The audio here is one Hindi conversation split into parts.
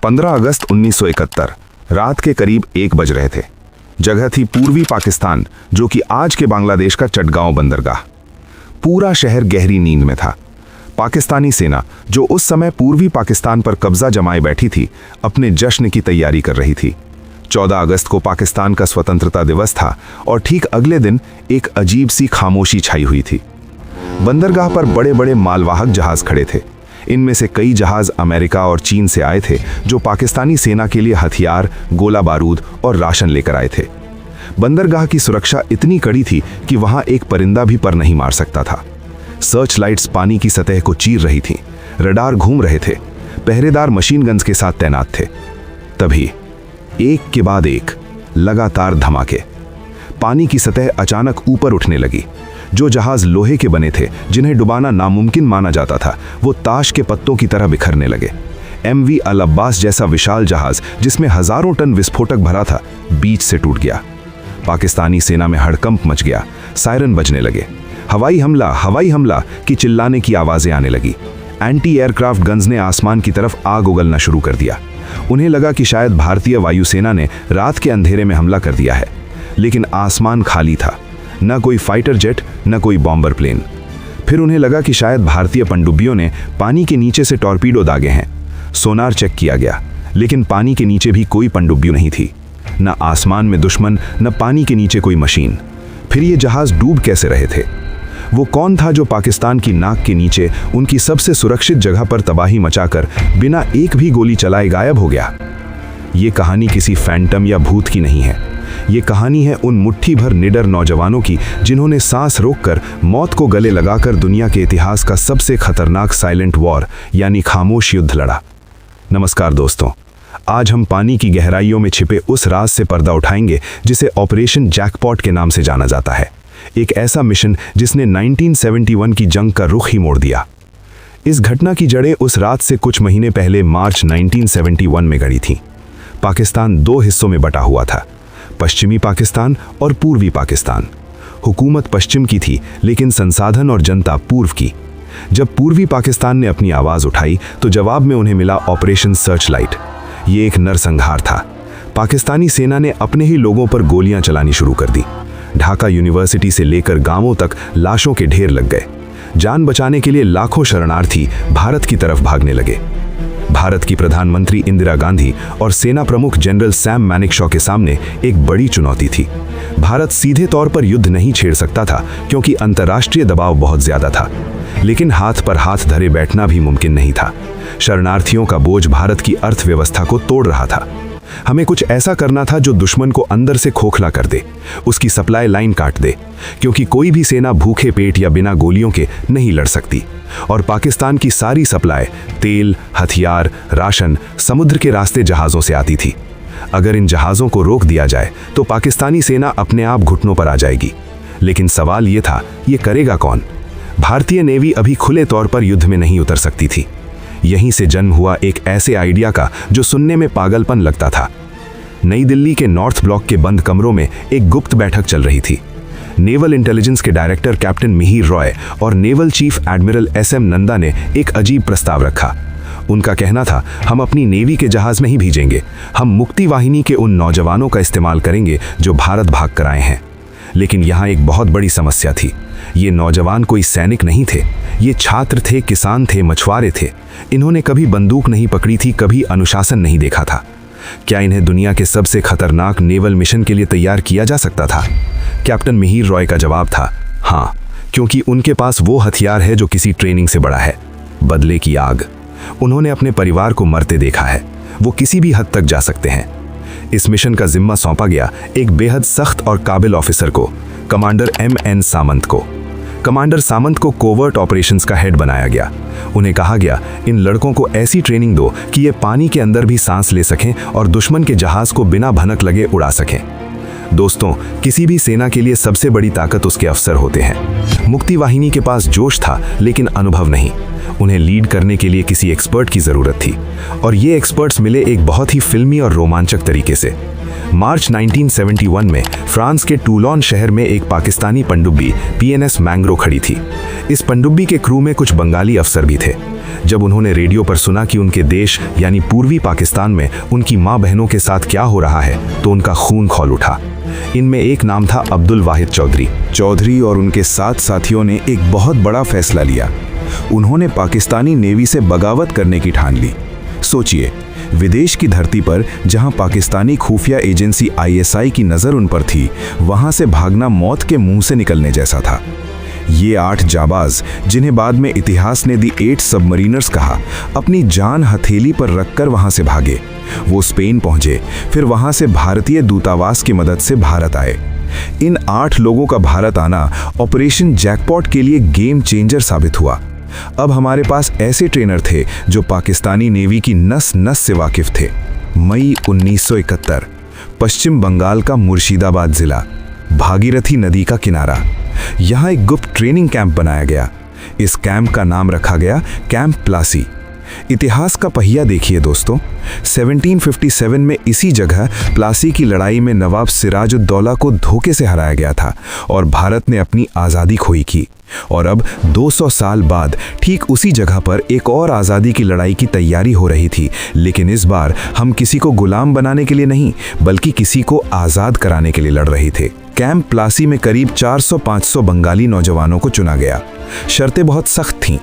15 अगस्त 1971 रात के करीब 1 बज रहे थे। जगह थी पूर्वी पाकिस्तान, जो कि आज के बांग्लादेश का चटगांव बंदरगाह। पूरा शहर गहरी नींद में था। पाकिस्तानी सेना, जो उस समय पूर्वी पाकिस्तान पर कब्जा जमाए बैठी थी, अपने जश्न की तैयारी कर रही थी। 14 अगस्त को पाकिस्तान का स्वतंत्रता दिवस था और ठीक अगले दिन एक अजीब सी खामोशी छाई हुई थी। बंदरगाह पर बड़े बड़े मालवाहक जहाज खड़े थे। इनमें से कई जहाज अमेरिका और चीन से आए थे, जो पाकिस्तानी सेना के लिए हथियार, गोला बारूद और राशन लेकर आए थे। बंदरगाह की सुरक्षा इतनी कड़ी थी कि वहां एक परिंदा भी पर नहीं मार सकता था। सर्च लाइट्स पानी की सतह को चीर रही थीं, रडार घूम रहे थे, पहरेदार मशीन गन्स के साथ तैनात थे। तभी एक के बाद एक लगातार धमाके। पानी की सतह अचानक ऊपर उठने लगी। जो जहाज लोहे के बने थे, जिन्हें डुबाना नामुमकिन माना जाता था, वो ताश के पत्तों की तरह बिखरने लगे। MV अल अब्बास जैसा विशाल जहाज, जिसमें हजारों टन विस्फोटक भरा था, बीच से टूट गया। पाकिस्तानी सेना में हड़कंप मच गया। सायरन बजने लगे। हवाई हमला की चिल्लाने की आवाजें आने लगी। एंटी एयरक्राफ्ट गन्स ने आसमान की तरफ आग उगलना शुरू कर दिया। उन्हें लगा कि शायद भारतीय वायुसेना ने रात के अंधेरे में हमला कर दिया है, लेकिन आसमान खाली था। न कोई फाइटर जेट, न कोई बॉम्बर प्लेन। फिर उन्हें लगा कि शायद भारतीय पनडुब्बियों ने पानी के नीचे से टॉर्पीडो दागे हैं। सोनार चेक किया गया, लेकिन पानी के नीचे भी कोई पनडुब्बी नहीं थी। न आसमान में दुश्मन, न पानी के नीचे कोई मशीन। फिर ये जहाज डूब कैसे रहे थे? वो कौन था जो पाकिस्तान की नाक के नीचे उनकी सबसे सुरक्षित जगह पर तबाही मचाकर बिना एक भी गोली चलाए गायब हो गया? ये कहानी किसी फैंटम या भूत की नहीं है। ये कहानी है उन मुट्ठी भर निडर नौजवानों की, जिन्होंने सांस रोककर, मौत को गले लगाकर दुनिया के इतिहास का सबसे खतरनाक साइलेंट वॉर यानी खामोश युद्ध लड़ा। नमस्कार दोस्तों, आज हम पानी की गहराइयों में छिपे उस राज से पर्दा उठाएंगे जिसे ऑपरेशन जैकपॉट के नाम से जाना जाता है। एक ऐसा मिशन जिसने 1971 की जंग का रुख ही मोड़ दिया। इस घटना की जड़ें उस रात से कुछ महीने पहले मार्च 1971 में गड़ी थीं। पाकिस्तान 2 हिस्सों में बटा हुआ था, पश्चिमी पाकिस्तान और पूर्वी पाकिस्तान। हुकूमत पश्चिम की थी, लेकिन संसाधन और जनता पूर्व की। जब पूर्वी पाकिस्तान ने अपनी आवाज उठाई, तो जवाब में उन्हें मिला ऑपरेशन सर्च लाइट। ये एक नरसंहार था। पाकिस्तानी सेना ने अपने ही लोगों पर गोलियां चलानी शुरू कर दी। ढाका यूनिवर्सिटी से लेकर गांवों तक लाशों के ढेर लग गए। जान बचाने के लिए लाखों शरणार्थी भारत की तरफ भागने लगे। भारत की प्रधानमंत्री इंदिरा गांधी और सेना प्रमुख जनरल सैम मैनेकशॉ के सामने एक बड़ी चुनौती थी। भारत सीधे तौर पर युद्ध नहीं छेड़ सकता था, क्योंकि अंतर्राष्ट्रीय दबाव बहुत ज्यादा था, लेकिन हाथ पर हाथ धरे बैठना भी मुमकिन नहीं था। शरणार्थियों का बोझ भारत की अर्थव्यवस्था को तोड़ रहा था। हमें कुछ ऐसा करना था जो दुश्मन को अंदर से खोखला कर दे, उसकी सप्लाई लाइन काट दे, क्योंकि कोई भी सेना भूखे पेट या बिना गोलियों के नहीं लड़ सकती। और पाकिस्तान की सारी सप्लाई, तेल, हथियार, राशन समुद्र के रास्ते जहाज़ों से आती थी। अगर इन जहाज़ों को रोक दिया जाए तो पाकिस्तानी सेना अपने आप घुटनों पर आ जाएगी। लेकिन सवाल ये था, ये करेगा कौन? भारतीय नेवी अभी खुले तौर पर युद्ध में नहीं उतर सकती थी। यहीं से जन्म हुआ एक ऐसे आइडिया का जो सुनने में पागलपन लगता था। नई दिल्ली के नॉर्थ ब्लॉक के बंद कमरों में एक गुप्त बैठक चल रही थी। नेवल इंटेलिजेंस के डायरेक्टर कैप्टन मिहिर रॉय और naval chief admiral SM Nanda ने एक अजीब प्रस्ताव रखा। उनका कहना था, हम अपनी नेवी के जहाज नहीं भेजेंगे, हम मुक्ति वाहिनी के उन नौजवानों का इस्तेमाल करेंगे जो भारत भाग कर आए हैं। लेकिन यहाँ एक बहुत बड़ी समस्या थी। ये नौजवान कोई सैनिक नहीं थे। ये छात्र थे, किसान थे, मछुआरे थे। इन्होंने कभी बंदूक नहीं पकड़ी थी, कभी अनुशासन नहीं देखा था। क्या इन्हें दुनिया के सबसे खतरनाक नेवल मिशन के लिए तैयार किया जा सकता था? कैप्टन मिहिर रॉय का जवाब था, हाँ, क्योंकि उनके पास वो हथियार है जो किसी ट्रेनिंग से बड़ा है, बदले की आग। उन्होंने अपने परिवार को मरते देखा है, वो किसी भी हद तक जा सकते हैं। इस मिशन का जिम्मा सौंपा गया एक बेहद सख्त और काबिल ऑफिसर को, कमांडर MN सामंत को। कमांडर सामंत को कोवर्ट ऑपरेशंस का हेड बनाया गया। उन्हें कहा गया, इन लड़कों को ऐसी ट्रेनिंग दो कि ये पानी के अंदर भी सांस ले सकें और दुश्मन के जहाज को बिना भनक लगे उड़ा सकें। दोस्तों, किसी भी सेना के लिए सबसे बड़ी ताकत उसके अफसर होते हैं। मुक्ति वाहिनी के पास जोश था, लेकिन अनुभव नहीं। उन्हें लीड करने के लिए किसी एक्सपर्ट की जरूरत थी, और ये एक्सपर्ट्स मिले एक बहुत ही फिल्मी और रोमांचक तरीके से। मार्च 1971 में फ्रांस के टूलोन शहर में एक पाकिस्तानी पनडुब्बी PNS मैंग्रो खड़ी थी। इस पनडुब्बी के क्रू में कुछ बंगाली अफसर भी थे। जब उन्होंने रेडियो पर सुना कि उनके देश यानी पूर्वी पाकिस्तान में उनकी माँ बहनों के साथ क्या हो रहा है तो उनका खून खौल उठा। इनमें एक नाम था अब्दुल वाहिद चौधरी और उनके 7 साथियों ने एक बहुत बड़ा फैसला लिया। उन्होंने पाकिस्तानी नेवी से बगावत करने की ठान ली। सोचिए, विदेश की धरती पर जहां पाकिस्तानी खुफिया एजेंसी ISI की नज़र उन पर थी, वहां से भागना मौत के मुंह से निकलने जैसा था। ये 8 जाबाज, जिन्हें बाद में इतिहास ने दी 8 सबमरीनर्स कहा, अपनी जान हथेली पर रखकर वहां से भागे। वो स्पेन पहुंचे, फिर वहां से भारतीय दूतावास की मदद से भारत आए। इन 8 लोगों का भारत आना ऑपरेशन जैकपॉट के लिए गेम चेंजर साबित हुआ। अब हमारे पास ऐसे ट्रेनर थे जो पाकिस्तानी नेवी की नस नस से वाकिफ थे। मई 1971, पश्चिम बंगाल का मुर्शिदाबाद जिला, भागीरथी नदी का किनारा। यहाँ एक गुप्त ट्रेनिंग कैंप बनाया गया। इस कैंप का नाम रखा गया कैंप प्लासी। इतिहास का पहिया देखिए दोस्तों, 1757 में इसी जगह प्लासी की लड़ाई में नवाब सिराजुद्दौला को धोखे से हराया गया था और भारत ने अपनी आज़ादी खोई की। और अब 200 साल बाद ठीक उसी जगह पर एक और आज़ादी की लड़ाई की तैयारी हो रही थी, लेकिन इस बार हम किसी को गुलाम बनाने के लिए नहीं, बल्कि किसी को आज़ाद कराने के लिए लड़ रहे थे। कैंप प्लासी में करीब 400-500 बंगाली नौजवानों को चुना गया। शर्तें बहुत सख्त थीं।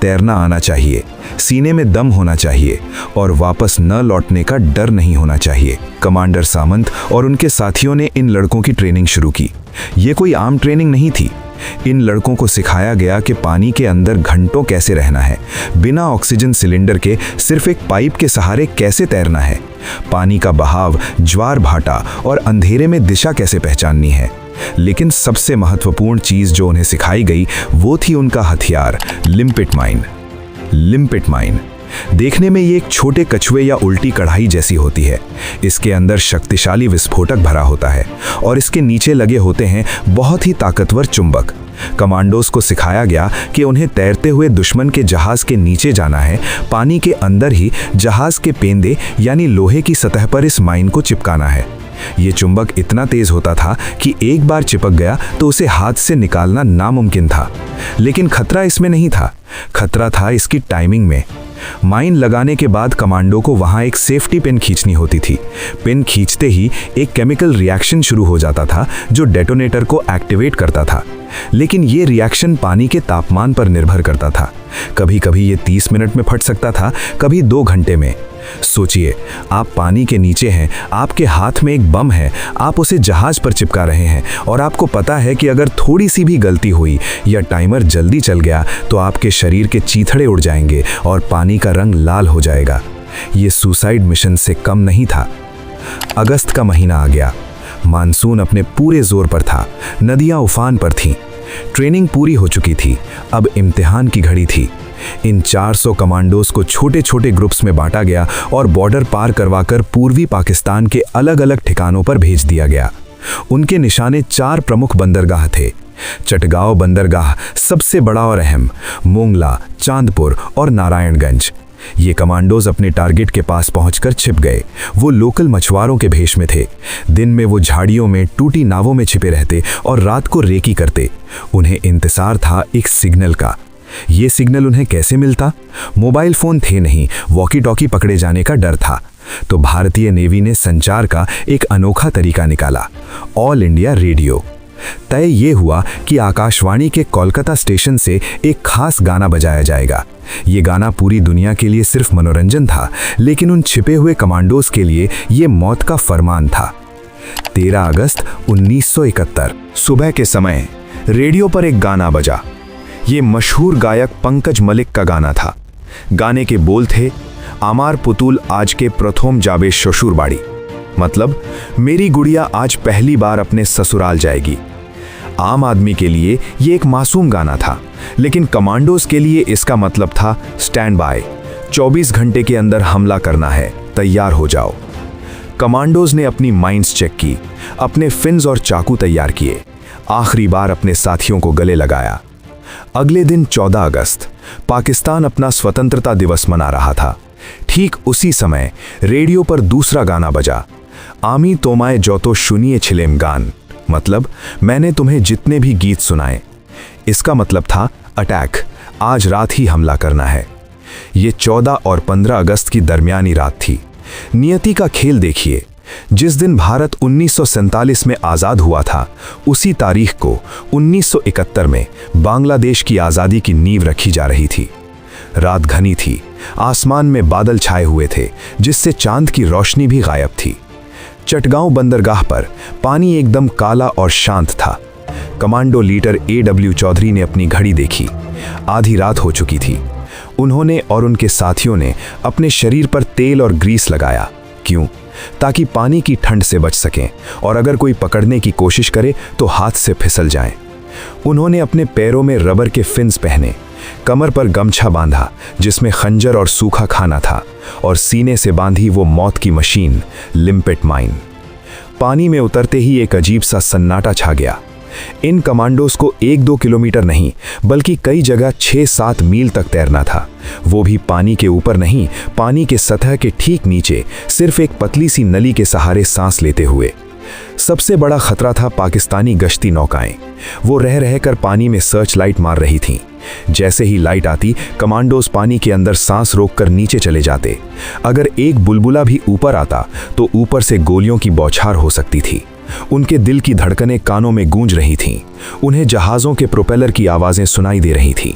तैरना आना चाहिए, सीने में दम होना चाहिए और वापस न लौटने का डर नहीं होना चाहिए। कमांडर सामंत और उनके साथियों ने इन लड़कों की ट्रेनिंग शुरू की। ये कोई आम ट्रेनिंग नहीं थी। इन लड़कों को सिखाया गया कि पानी के अंदर घंटों कैसे रहना है, बिना ऑक्सीजन सिलेंडर के सिर्फ एक पाइप के सहारे कैसे तैरना है, पानी का बहाव, ज्वार भाटा और अंधेरे में दिशा कैसे पहचाननी है। लेकिन सबसे महत्वपूर्ण चीज जो उन्हें सिखाई गई वो थी उनका हथियार, लिम्पिट माइन। देखने में ये एक छोटे कछुए या उल्टी कढ़ाई जैसी होती है। इसके अंदर शक्तिशाली विस्फोटक भरा होता है और इसके नीचे लगे होते हैं बहुत ही ताकतवर चुंबक। कमांडोज को सिखाया गया कि उन्हें तैरते हुए दुश्मन के जहाज के नीचे जाना है, पानी के अंदर ही जहाज के पेंदे यानी लोहे की सतह पर इस माइन को चिपकाना है। ये चुंबक इतना तेज होता था कि एक बार चिपक गया तो उसे हाथ से निकालना नामुमकिन था। लेकिन खतरा इसमें नहीं था, खतरा था इसकी टाइमिंग में। माइन लगाने के बाद कमांडो को वहां एक सेफ्टी पिन खींचनी होती थी। पिन खींचते ही एक केमिकल रिएक्शन शुरू हो जाता था जो डेटोनेटर को एक्टिवेट करता था। लेकिन ये रिएक्शन पानी के तापमान पर निर्भर करता था। कभी कभी ये 30 मिनट में फट सकता था, कभी 2 घंटे में। सोचिए, आप पानी के नीचे हैं, आपके हाथ में एक बम है, आप उसे जहाज पर चिपका रहे हैं और आपको पता है कि अगर थोड़ी सी भी गलती हुई या टाइमर जल्दी चल गया तो आपके शरीर के चीथड़े उड़ जाएंगे और पानी का रंग लाल हो जाएगा। ये सुसाइड मिशन से कम नहीं था। अगस्त का महीना आ गया। मानसून अपने पूरे जोर पर था, नदियां उफान पर थीं। ट्रेनिंग पूरी हो चुकी थी, अब इम्तिहान की घड़ी थी। इन 400 कमांडोज को छोटे छोटे ग्रुप्स में बांटा गया और बॉर्डर पार करवाकर पूर्वी पाकिस्तान के अलग अलग ठिकानों पर भेज दिया गया। उनके निशाने 4 प्रमुख बंदरगाह थे। चटगांव बंदरगाह सबसे बड़ा और अहम, मोंगला, चांदपुर और नारायणगंज। ये कमांडोज अपने टारगेट के पास पहुंचकर छिप गए। वो लोकल मछुआरों के भेष में थे। दिन में वो झाड़ियों में टूटी नावों में छिपे रहते और रात को रेकी करते। उन्हें इंतजार था एक सिग्नल का। ये सिग्नल उन्हें कैसे मिलता? मोबाइल फोन थे नहीं, वॉकी टॉकी पकड़े जाने का डर था। तो भारतीय नेवी ने संचार का एक अनोखा तरीका निकाला, ऑल इंडिया रेडियो। तय ये हुआ कि आकाशवाणी के कोलकाता स्टेशन से एक खास गाना बजाया जाएगा। ये गाना पूरी दुनिया के लिए सिर्फ मनोरंजन था, लेकिन उन छिपे हुए कमांडोज के लिए ये मौत का फरमान था। 13 अगस्त 1971 सुबह के समय रेडियो पर एक गाना बजा। ये मशहूर गायक पंकज मलिक का गाना था। गाने के बोल थे, आमार पुतुल आज के प्रथम जाबे শ্বশুর বাড়ি, मतलब मेरी गुड़िया आज पहली बार अपने ससुराल जाएगी। आम आदमी के लिए ये एक मासूम गाना था, लेकिन कमांडोज के लिए इसका मतलब था स्टैंड बाय, 24 घंटे के अंदर हमला करना है, तैयार हो जाओ। कमांडोज ने अपनी माइंस चेक की, अपने फिन्स और चाकू तैयार किए, आखिरी बार अपने साथियों को गले लगाया। अगले दिन 14 अगस्त पाकिस्तान अपना स्वतंत्रता दिवस मना रहा था। ठीक उसी समय रेडियो पर दूसरा गाना बजा, आमी तोमाए जौतो शुनिए छिलेम गान, मतलब मैंने तुम्हें जितने भी गीत सुनाए। इसका मतलब था अटैक, आज रात ही हमला करना है। ये 14 और 15 अगस्त की दरमियानी रात थी। नियति का खेल देखिए, जिस दिन भारत 1947 में आज़ाद हुआ था, उसी तारीख को 1971 में बांग्लादेश की आज़ादी की नींव रखी जा रही थी। रात घनी थी, आसमान में बादल छाए हुए थे, जिससे चांद की रोशनी भी गायब थी। चटगांव बंदरगाह पर पानी एकदम काला और शांत था। कमांडो लीडर AW चौधरी ने अपनी घड़ी देखी, आधी रात हो चुकी थी। उन्होंने और उनके साथियों ने अपने शरीर पर तेल और ग्रीस लगाया। क्यों? ताकि पानी की ठंड से बच सकें और अगर कोई पकड़ने की कोशिश करे तो हाथ से फिसल जाएं। उन्होंने अपने पैरों में रबर के फिन्स पहने, कमर पर गमछा बांधा जिसमें खंजर और सूखा खाना था, और सीने से बांधी वो मौत की मशीन, लिम्पेट माइन। पानी में उतरते ही एक अजीब सा सन्नाटा छा गया। इन कमांडोज को 1-2 किलोमीटर नहीं बल्कि कई जगह 6-7 मील तक तैरना था, वो भी पानी के ऊपर नहीं, पानी के सतह के ठीक नीचे, सिर्फ एक पतली सी नली के सहारे सांस लेते हुए। सबसे बड़ा खतरा था पाकिस्तानी गश्ती नौकाएं। वो रह रहकर पानी में सर्च लाइट मार रही थीं। जैसे ही लाइट आती, कमांडोज पानी के अंदर सांस रोककर नीचे चले जाते। अगर एक बुलबुला भी ऊपर आता तो ऊपर से गोलियों की बौछार हो सकती थी। उनके दिल की धड़कनें कानों में गूंज रही थीं। उन्हें जहाज़ों के प्रोपेलर की आवाज़ें सुनाई दे रही थीं।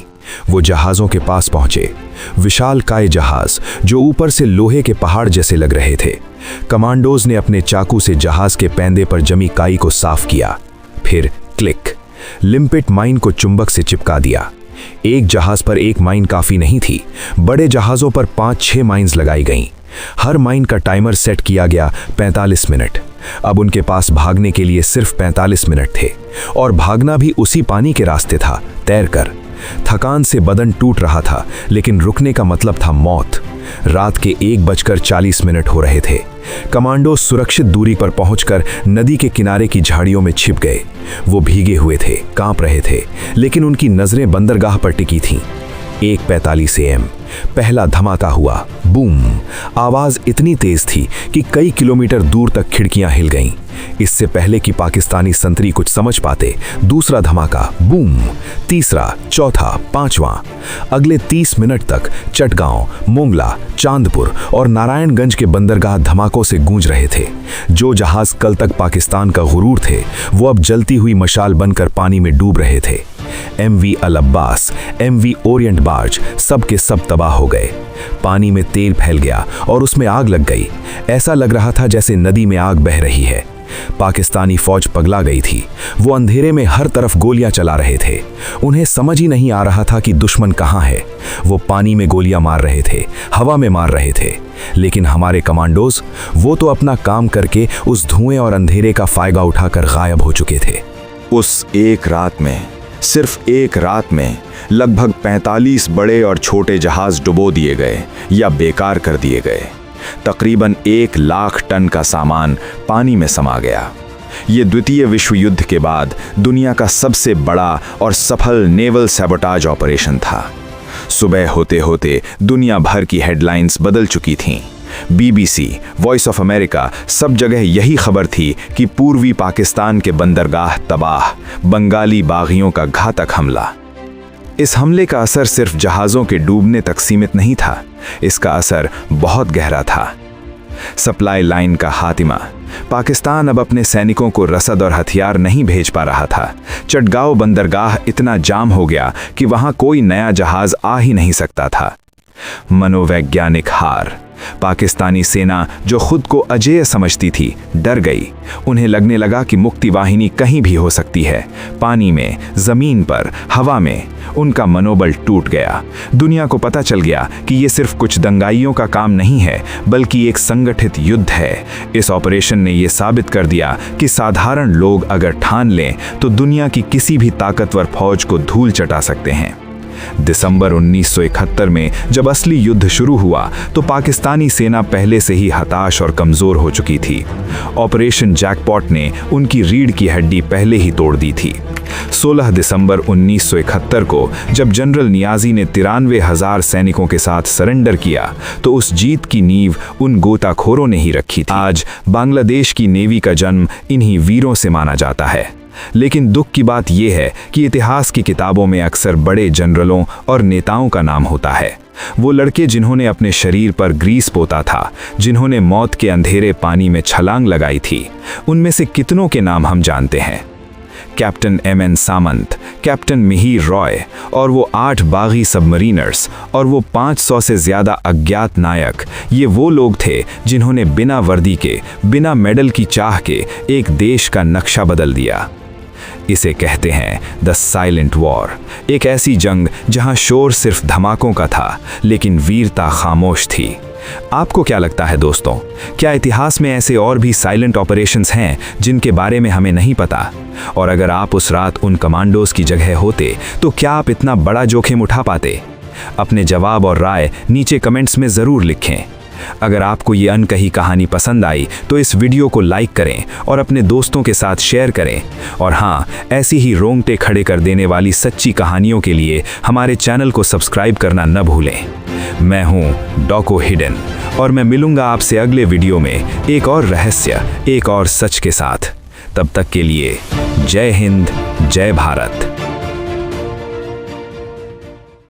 वो जहाज़ों के पास पहुंचे, विशालकाय जहाज़ जो ऊपर से लोहे के पहाड़ जैसे लग रहे थे। कमांडोज ने अपने चाकू से जहाज़ के पैंदे पर जमी काई को साफ किया। फिर क्लिक, लिम्पेट माइन को चुंबक से चिपका दिया। एक जहाज़ पर एक माइन काफ़ी नहीं थी, बड़े जहाज़ों पर 5-6 माइन्स लगाई गईं। हर माइन का टाइमर सेट किया गया 45 मिनट। अब उनके पास भागने के लिए सिर्फ 45 मिनट थे, और भागना भी उसी पानी के रास्ते था, तैरकर। थकान से बदन टूट रहा था, लेकिन रुकने का मतलब था मौत। रात के 1:40 हो रहे थे। कमांडो सुरक्षित दूरी पर पहुंचकर नदी के किनारे की झाड़ियों में छिप गए। वो भीगे हुए थे, कांप रहे थे, लेकिन उनकी नजरें बंदरगाह पर टिकी थीं। 1:45 AM पहला धमाका हुआ। बूम! आवाज इतनी तेज थी कि कई किलोमीटर दूर तक खिड़कियां हिल गईं। इससे पहले कि पाकिस्तानी संतरी कुछ समझ पाते, दूसरा धमाका, बूम! तीसरा, चौथा, पांचवां। अगले 30 मिनट तक चटगांव, मोंगला, चांदपुर और नारायणगंज के बंदरगाह धमाकों से गूंज रहे थे। जो जहाज कल तक पाकिस्तान का गुरूर थे, वो अब जलती हुई मशाल बनकर पानी में डूब रहे थे। MV अल अब्बास, MV ओरिएंट बार्ज, सब के सब तबाह हो गए। पानी में तेल फैल गया और उसमें आग लग गई। ऐसा लग रहा था जैसे नदी में आग बह रही है। पाकिस्तानी फौज पगला गई थी। वो अंधेरे में हर तरफ गोलियां चला रहे थे। उन्हें समझ ही नहीं आ रहा था कि दुश्मन कहां है। वो पानी में गोलियां मार रहे थे, हवा में मार रहे थे, लेकिन हमारे कमांडोज, वो तो अपना काम करके उस धुएं और अंधेरे का फायदा उठाकर गायब हो चुके थे। उस एक रात में, सिर्फ एक रात में लगभग 45 बड़े और छोटे जहाज डुबो दिए गए या बेकार कर दिए गए। तकरीबन 1 लाख टन का सामान पानी में समा गया। ये द्वितीय विश्व युद्ध के बाद दुनिया का सबसे बड़ा और सफल नेवल सैबोटाज ऑपरेशन था। सुबह होते होते दुनिया भर की हेडलाइंस बदल चुकी थीं। BBC, वॉइस ऑफ अमेरिका, सब जगह यही खबर थी कि पूर्वी पाकिस्तान के बंदरगाह तबाह, बंगाली बागियों का घातक हमला। इस हमले का असर सिर्फ जहाज़ों के डूबने तक सीमित नहीं था, इसका असर बहुत गहरा था। सप्लाई लाइन का खात्मा। पाकिस्तान अब अपने सैनिकों को रसद और हथियार नहीं भेज पा रहा था। चटगांव बंदरगाह इतना जाम हो गया कि वहां कोई नया जहाज आ ही नहीं सकता था। मनोवैज्ञानिक हार। पाकिस्तानी सेना, जो खुद को अजेय समझती थी, डर गई। उन्हें लगने लगा कि मुक्ति वाहिनी कहीं भी हो सकती है, पानी में, जमीन पर, हवा में। उनका मनोबल टूट गया। दुनिया को पता चल गया कि ये सिर्फ कुछ दंगाइयों का काम नहीं है, बल्कि एक संगठित युद्ध है। इस ऑपरेशन ने यह साबित कर दिया कि साधारण लोग अगर ठान लें तो दुनिया की किसी भी ताकतवर फौज को धूल चटा सकते हैं। दिसंबर 1971 में जब असली युद्ध शुरू हुआ तो पाकिस्तानी सेना पहले से ही हताश और कमजोर हो चुकी थी। ऑपरेशन जैकपॉट ने उनकी रीढ़ की हड्डी पहले ही तोड़ दी थी। 16 दिसंबर 1971 को जब जनरल नियाजी ने 93,000 सैनिकों के साथ सरेंडर किया तो उस जीत की नींव उन गोताखोरों ने ही रखी थी। आज बांग्लादेश की नेवी का जन्म इन्हीं वीरों से माना जाता है। लेकिन दुख की बात यह है कि इतिहास की किताबों में अक्सर बड़े जनरलों और नेताओं का नाम होता है, वो लड़के जिन्होंने अपने शरीर पर ग्रीस पोता था, जिन्होंने मौत के अंधेरे पानी में छलांग लगाई थी, उनमें से कितनों के नाम हम जानते हैं? कैप्टन एम.एन. सामंत, कैप्टन मिहिर रॉय और वो 8 बागी सबमरीनर्स और वो 500 से ज़्यादा अज्ञात नायक, ये वो लोग थे जिन्होंने बिना वर्दी के, बिना मेडल की चाह के एक देश का नक्शा बदल दिया। इसे कहते हैं द साइलेंट वॉर, एक ऐसी जंग जहां शोर सिर्फ धमाकों का था लेकिन वीरता खामोश थी। आपको क्या लगता है दोस्तों, क्या इतिहास में ऐसे और भी साइलेंट ऑपरेशंस हैं जिनके बारे में हमें नहीं पता? और अगर आप उस रात उन कमांडोज की जगह होते तो क्या आप इतना बड़ा जोखिम उठा पाते? अपने जवाब और राय नीचे कमेंट्स में ज़रूर लिखें। अगर आपको ये अनकही कहानी पसंद आई तो इस वीडियो को लाइक करें और अपने दोस्तों के साथ शेयर करें। और हाँ, ऐसी ही रोंगटे खड़े कर देने वाली सच्ची कहानियों के लिए हमारे चैनल को सब्सक्राइब करना न भूलें। मैं हूँ डॉको हिडन और मैं मिलूंगा आपसे अगले वीडियो में एक और रहस्य, एक और सच के साथ। तब तक के लिए जय हिंद, जय भारत।